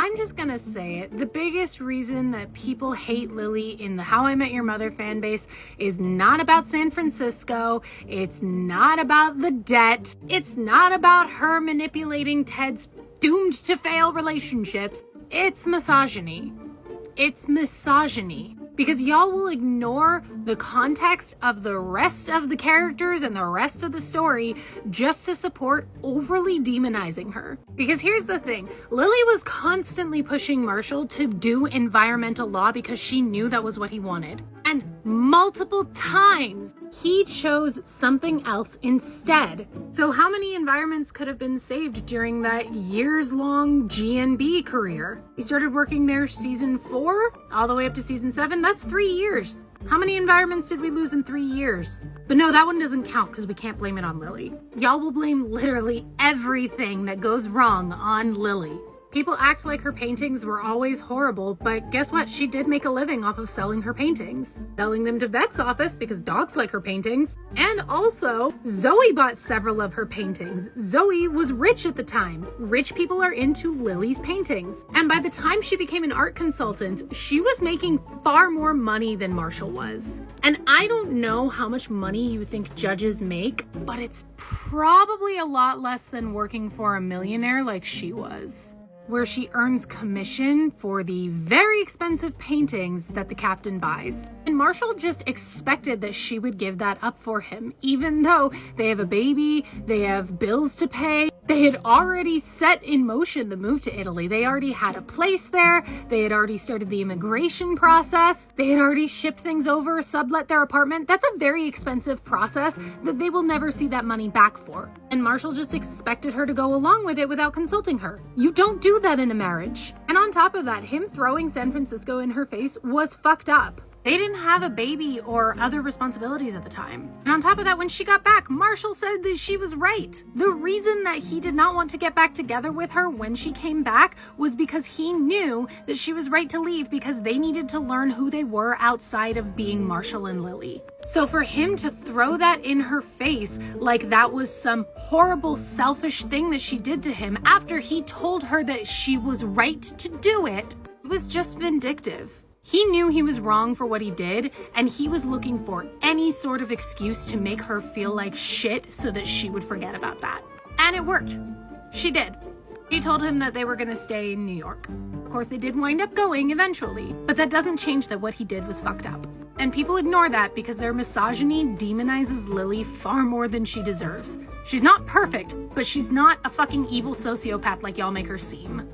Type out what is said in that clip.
I'm just gonna say it. The biggest reason that people hate Lily in the How I Met Your Mother fan base is not about San Francisco. It's not about the debt. It's not about her manipulating Ted's doomed to fail relationships. It's misogyny. It's misogyny. Because y'all will ignore the context of the rest of the characters and the rest of the story just to support overly demonizing her. Because here's the thing, Lily was constantly pushing Marshall to do environmental law because she knew that was what he wanted. And multiple times, he chose something else instead. So how many environments could have been saved during that years-long GNB career? He started working there season 4, all the way up to season 7. That's 3 years. How many environments did we lose in 3 years? But no, that one doesn't count because we can't blame it on Lily. Y'all will blame literally everything that goes wrong on Lily. People act like her paintings were always horrible, but guess what? She did make a living off of selling her paintings. Selling them to vet's office because dogs like her paintings. And also, Zoe bought several of her paintings. Zoe was rich at the time. Rich people are into Lily's paintings. And by the time she became an art consultant, she was making far more money than Marshall was. And I don't know how much money you think judges make, but it's probably a lot less than working for a millionaire like she was, where she earns commission for the very expensive paintings that the captain buys. And Marshall just expected that she would give that up for him, even though they have a baby, they have bills to pay. They had already set in motion the move to Italy. They already had a place there. They had already started the immigration process. They had already shipped things over, sublet their apartment. That's a very expensive process that they will never see that money back for. And Marshall just expected her to go along with it without consulting her. You don't do that in a marriage. And on top of that, him throwing San Francisco in her face was fucked up. They didn't have a baby or other responsibilities at the time. And on top of that, when she got back, Marshall said that she was right. The reason that he did not want to get back together with her when she came back was because he knew that she was right to leave because they needed to learn who they were outside of being Marshall and Lily. So for him to throw that in her face like that was some horrible, selfish thing that she did to him after he told her that she was right to do it, was just vindictive. He knew he was wrong for what he did, and he was looking for any sort of excuse to make her feel like shit so that she would forget about that. And it worked. She did. She told him that they were gonna stay in New York. Of course, they did wind up going eventually, but that doesn't change that what he did was fucked up. And people ignore that because their misogyny demonizes Lily far more than she deserves. She's not perfect, but she's not a fucking evil sociopath like y'all make her seem.